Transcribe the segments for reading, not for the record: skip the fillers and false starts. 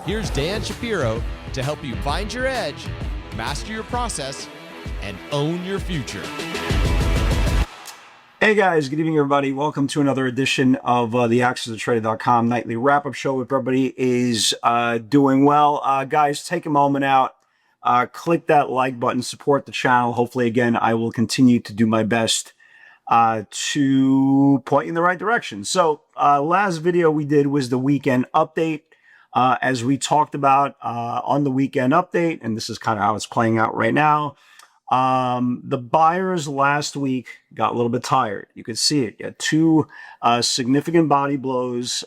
Here's Dan Shapiro to help you find your edge, master your process, and own your future. Hey guys, good evening everybody. Welcome to another edition of the AccessToTrader.com nightly wrap-up show. If everybody is doing well, guys, take a moment out, click that like button, support the channel. Hopefully, again, I will continue to do my best to point you in the right direction. So last video we did was the weekend update. As we talked about on the weekend update, and this is kind of how it's playing out right now, the buyers last week got a little bit tired. You could see it. You had two significant body blows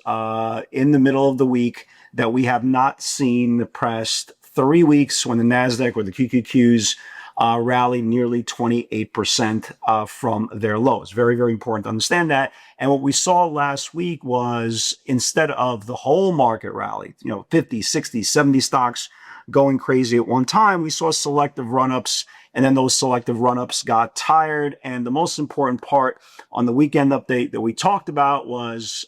in the middle of the week that we have not seen the past 3 weeks, when the NASDAQ or the QQQs rallied nearly 28% from their lows. Very, very important to understand that. And what we saw last week was, instead of the whole market rally, 50, 60, 70 stocks going crazy at one time, we saw selective run-ups, and then those selective run-ups got tired. And the most important part on the weekend update that we talked about was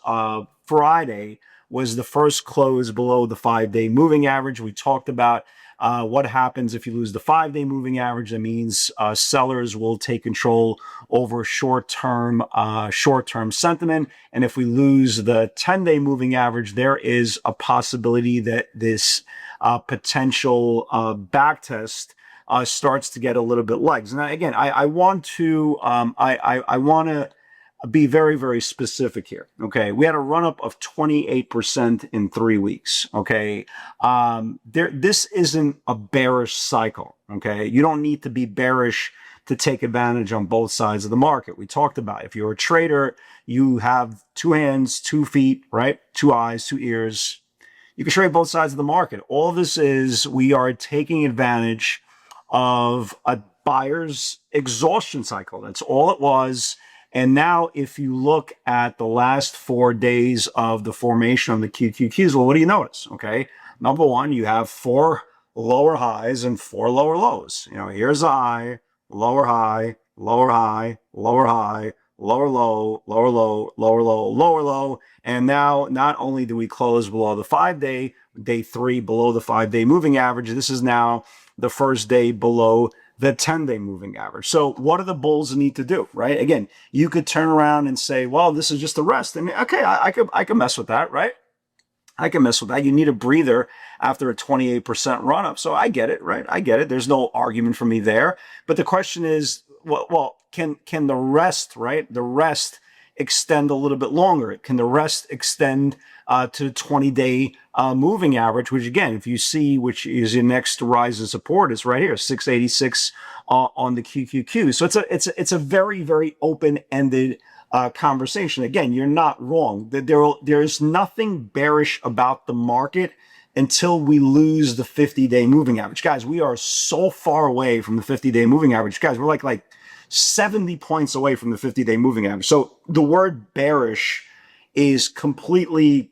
Friday was the first close below the 5-day moving average. We talked about what happens if you lose the 5-day moving average. That means sellers will take control over short-term sentiment. And if we lose the 10-day moving average, there is a possibility that this potential backtest starts to get a little bit legs. And again, I want to be very, very specific here. Okay, we had a run up of 28% in 3 weeks. Okay, this isn't a bearish cycle. Okay, you don't need to be bearish to take advantage on both sides of the market. We talked about, if you're a trader, you have 2 hands, 2 feet, right? 2 eyes, 2 ears. You can trade both sides of the market. All this is, we are taking advantage of a buyer's exhaustion cycle. That's all it was. And now, if you look at the last 4 days of the formation of the QQQs, well, what do you notice? Okay, number one, you have 4 lower highs and 4 lower lows. Here's a high, lower high, lower high, lower high, lower low, lower low, lower low, lower low. And now, not only do we close below the 5-day, day 3 below the 5-day moving average, this is now the first day below the 10-day moving average. So what do the bulls need to do, right? Again, you could turn around and say, well, this is just a rest. I mean, okay, I could mess with that, right? I can mess with that. You need a breather after a 28% run up. So I get it, right? I get it. There's no argument for me there. But the question is, well, can the rest, right? The rest extend a little bit longer? Can the rest extend to 20-day moving average, which again, if you see, which is your next rise of support, is right here, 686 on the QQQ. So it's a very, very open-ended conversation. Again, you're not wrong. There is nothing bearish about the market until we lose the 50-day moving average. Guys, we are so far away from the 50-day moving average. Guys, we're like 70 points away from the 50-day moving average. So the word bearish is completely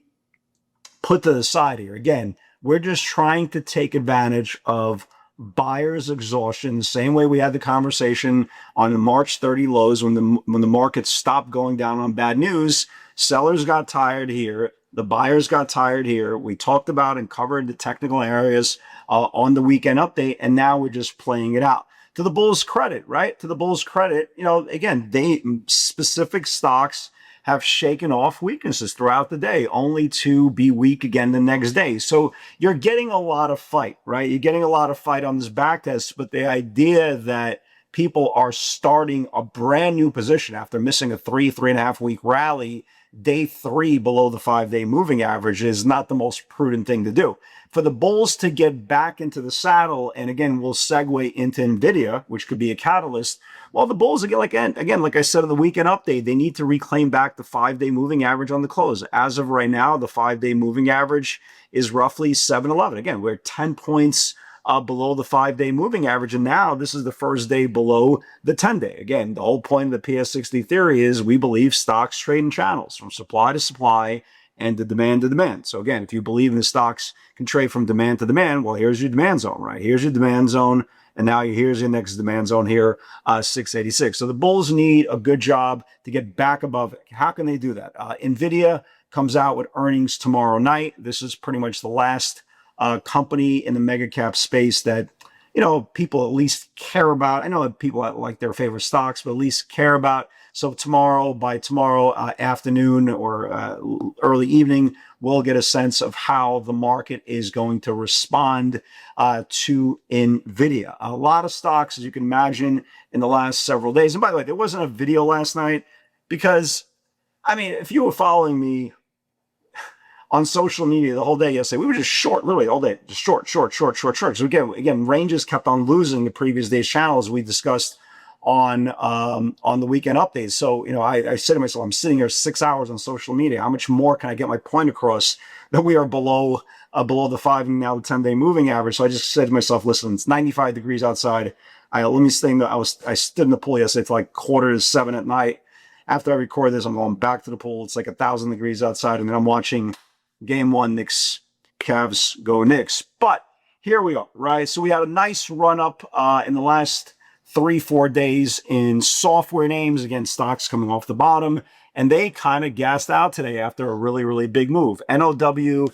put to the side here. Again, we're just trying to take advantage of buyers' exhaustion, the same way we had the conversation on the March 30 lows when the market stopped going down on bad news. Sellers got tired here. The buyers got tired here. We talked about and covered the technical areas on the weekend update, and now we're just playing it out. To the bulls' credit, right? To the bulls' credit, again, specific stocks have shaken off weaknesses throughout the day, only to be weak again the next day. So you're getting a lot of fight, right? You're getting a lot of fight on this backtest, but the idea that people are starting a brand new position after missing a 3.5 week rally, day 3 below the 5-day moving average, is not the most prudent thing to do. For the bulls to get back into the saddle, and again, we'll segue into Nvidia, which could be a catalyst. Well, the bulls, again, like I said in the weekend update, they need to reclaim back the 5-day moving average on the close. As of right now, the 5-day moving average is roughly 711. Again, we're 10 points below the 5-day moving average, and now this is the first day below the 10-day. Again, the whole point of the PS60 theory is we believe stocks trade in channels from supply to supply and the demand to demand. So again, if you believe in the stocks can trade from demand to demand, well, here's your demand zone, right? Here's your demand zone. And now here's your next demand zone here, 686. So the bulls need a good job to get back above it. How can they do that? Nvidia comes out with earnings tomorrow night. This is pretty much the last company in the mega cap space that, you know, people at least care about. I know that people like their favorite stocks, but at least care about. So by tomorrow afternoon or early evening, we'll get a sense of how the market is going to respond to Nvidia. A lot of stocks, as you can imagine, in the last several days. And by the way, there wasn't a video last night because, I mean, if you were following me on social media the whole day yesterday, we were just short, literally all day, just short. So again, ranges kept on losing the previous day's channels we discussed on the weekend updates. So, you know, I said to myself, I'm sitting here 6 hours on social media. How much more can I get my point across that we are below the 5 and now the 10-day moving average? So I just said to myself, listen, it's 95 degrees outside. I stood in the pool yesterday till like 6:45 at night. After I record this, I'm going back to the pool. It's like 1,000 degrees outside, and then I'm watching Game 1, Knicks, Cavs, go Knicks. But here we are, right? So we had a nice run up in the last 3-4 days in software names. Again, stocks coming off the bottom, and they kind of gassed out today after a really, really big move. NOW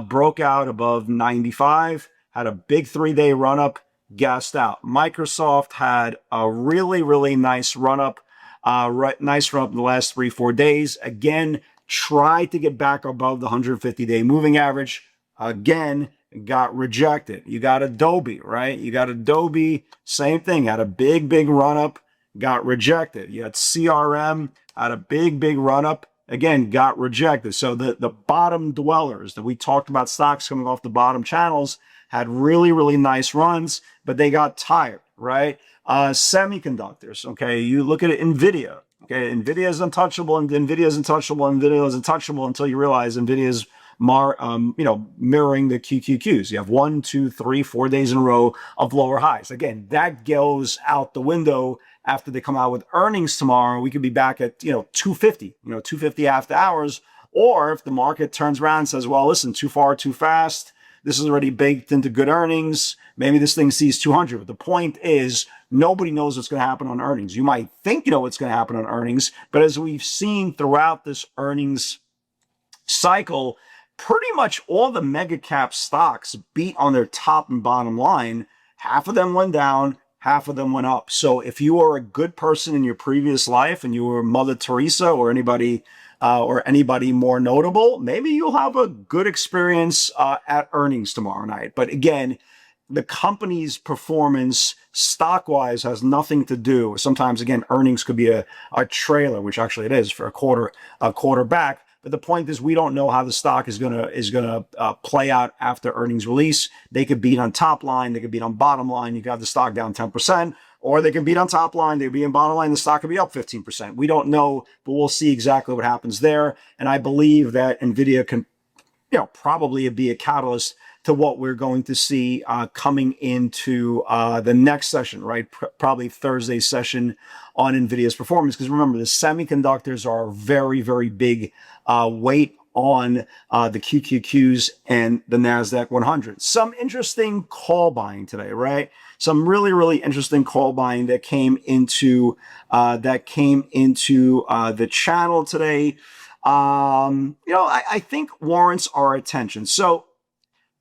broke out above 95, had a big 3-day run up, gassed out. Microsoft had a really, really nice run up. Nice run up in the last 3-4 days. Again, tried to get back above the 150-day moving average. Again, got rejected. You got Adobe, right? You got Adobe, same thing. Had a big run up, got rejected. You had CRM, had a big run up, again, got rejected. So the bottom dwellers that we talked about, stocks coming off the bottom channels, had really, really nice runs, but they got tired, right? Semiconductors, okay? You look at it, Nvidia, okay? Nvidia is untouchable, and Nvidia is untouchable, and Nvidia is untouchable until you realize Nvidia is mirroring the QQQs. You have 1, 2, 3, 4 days in a row of lower highs. Again, that goes out the window after they come out with earnings tomorrow. We could be back at, 250, 250 after hours. Or if the market turns around and says, well, listen, too far, too fast, this is already baked into good earnings, maybe this thing sees 200. But the point is, nobody knows what's going to happen on earnings. You might think you know what's going to happen on earnings, but as we've seen throughout this earnings cycle, pretty much all the mega cap stocks beat on their top and bottom line. Half of them went down, half of them went up. So if you were a good person in your previous life and you were Mother Teresa or anybody more notable, maybe you'll have a good experience at earnings tomorrow night. But again, the company's performance stock-wise has nothing to do. Sometimes, again, earnings could be a trailer, which actually it is for a quarter back. But the point is, we don't know how the stock is gonna play out after earnings release. They could beat on top line, they could beat on bottom line. You could have the stock down 10%, or they can beat on top line, they could be in bottom line, the stock could be up 15%. We don't know, but we'll see exactly what happens there. And I believe that Nvidia can, probably be a catalyst to what we're going to see coming into the next session, right? Probably Thursday's session on Nvidia's performance. Because remember, the semiconductors are a very, very big weight on the QQQs and the NASDAQ 100. Some interesting call buying today, right? Some really, really interesting call buying that came into the channel today. I think warrants our attention. So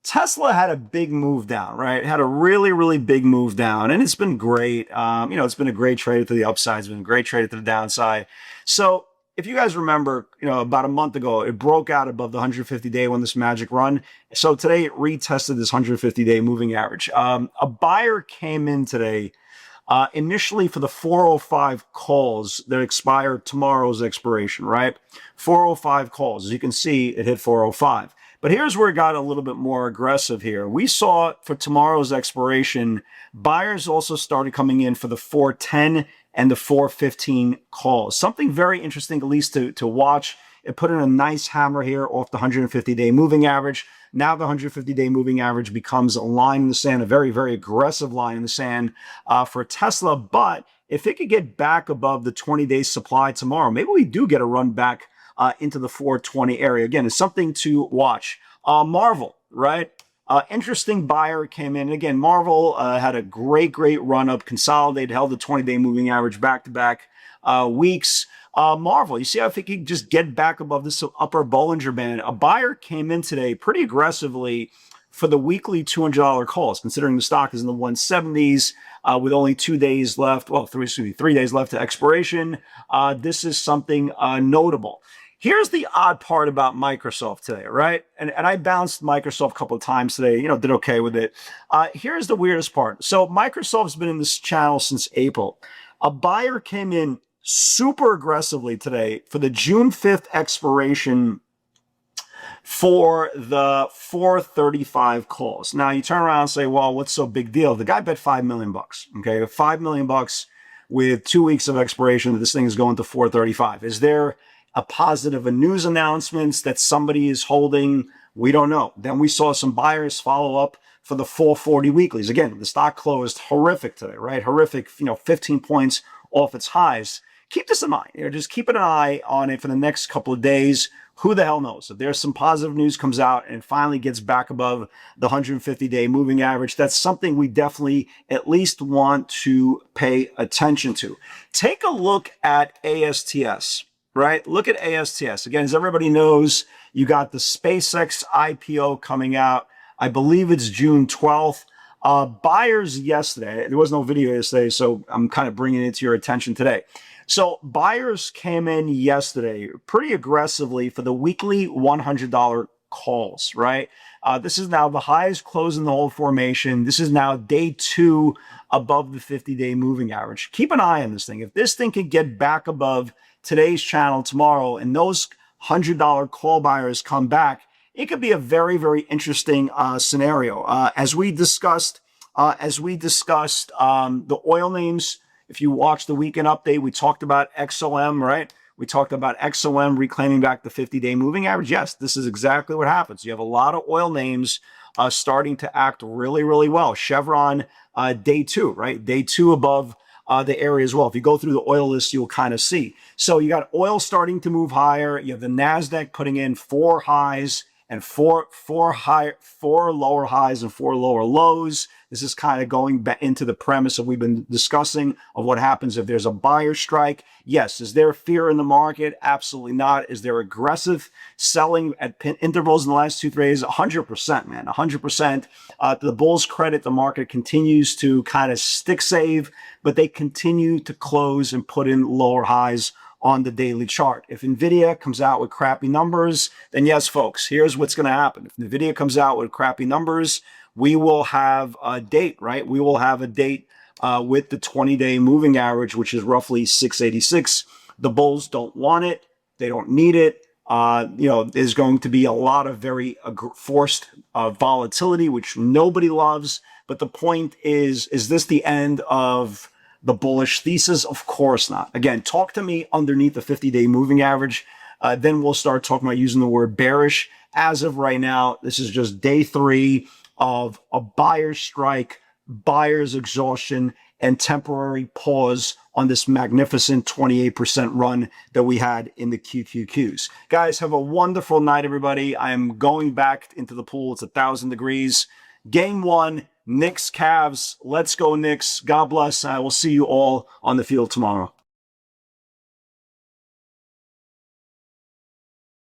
Tesla had a big move down, right? It had a really, really big move down, and it's been great. It's been a great trade to the upside. It's been a great trade to the downside. So if you guys remember, about a month ago, it broke out above the 150-day when this magic run. So today it retested this 150-day moving average. A buyer came in today initially for the 405 calls that expire tomorrow's expiration, right? 405 calls. As you can see, it hit 405. But here's where it got a little bit more aggressive here. We saw for tomorrow's expiration, buyers also started coming in for the 410 and the 415 calls. Something very interesting, at least to watch. It put in a nice hammer here off the 150-day moving average. Now the 150-day moving average becomes a line in the sand, a very, very aggressive line in the sand for Tesla. But if it could get back above the 20-day supply tomorrow, maybe we do get a run back into the 420 area. Again, it's something to watch. Marvel, right? Interesting buyer came in. Again, Marvel had a great run up, consolidated, held the 20-day moving average back-to-back weeks. Marvel, you see how if it could just get back above this upper Bollinger Band. A buyer came in today pretty aggressively for the weekly $200 calls, considering the stock is in the 170s with only 2 days left. Well, 3 days left to expiration. This is something notable. Here's the odd part about Microsoft today, right? And I bounced Microsoft a couple of times today, did okay with it. Here's the weirdest part. So Microsoft's been in this channel since April. A buyer came in super aggressively today for the June 5th expiration for the 435 calls. Now you turn around and say, well, what's so big deal? The guy bet $5 million, okay? $5 million with 2 weeks of expiration that this thing is going to 435. Is there a positive news announcements that somebody is holding? We don't know. Then we saw some buyers follow up for the 440 weeklies. Again, the stock closed horrific today, right? Horrific, 15 points off its highs. Keep this in mind. Just keep an eye on it for the next couple of days. Who the hell knows? If there's some positive news comes out and finally gets back above the 150-day moving average, that's something we definitely at least want to pay attention to. Take a look at ASTS, right? Look at ASTS. Again, as everybody knows, you got the SpaceX IPO coming out. I believe it's June 12th. Buyers yesterday, there was no video yesterday, so I'm kind of bringing it to your attention today. So buyers came in yesterday pretty aggressively for the weekly $100 calls, right? This is now the highest close in the whole formation. This is now day 2 above the 50-day moving average. Keep an eye on this thing. If this thing can get back above today's channel tomorrow and those $100 call buyers come back, it could be a very, very interesting scenario. As we discussed the oil names. If you watch the weekend update, we talked about XOM, right? We talked about XOM reclaiming back the 50-day moving average. Yes, this is exactly what happens. You have a lot of oil names starting to act really, really well. Chevron, day 2, right? Day 2 above the area as well. If you go through the oil list, you'll kind of see. So you got oil starting to move higher. You have the NASDAQ putting in 4 highs and four lower highs and 4 lower lows. This is kind of going back into the premise that we've been discussing of what happens if there's a buyer strike. Yes, is there fear in the market? Absolutely not. Is there aggressive selling at intervals in the last 2-3 days? 100%, man, 100%. To the bulls' credit, the market continues to kind of stick save, but they continue to close and put in lower highs on the daily chart. If Nvidia comes out with crappy numbers, then yes, folks, here's what's going to happen. If Nvidia comes out with crappy numbers, we will have a date, right? We will have a date with the 20-day moving average, which is roughly 686. The bulls don't want it. They don't need it. There's going to be a lot of very forced volatility, which nobody loves. But the point is this the end of the bullish thesis? Of course not. Again, talk to me underneath the 50-day moving average. Then we'll start talking about using the word bearish. As of right now, this is just day 3 of a buyer's strike, buyer's exhaustion, and temporary pause on this magnificent 28% run that we had in the QQQs. Guys, have a wonderful night, everybody. I am going back into the pool. It's 1,000 degrees. Game 1, Knicks, Cavs. Let's go, Knicks. God bless. I will see you all on the field tomorrow.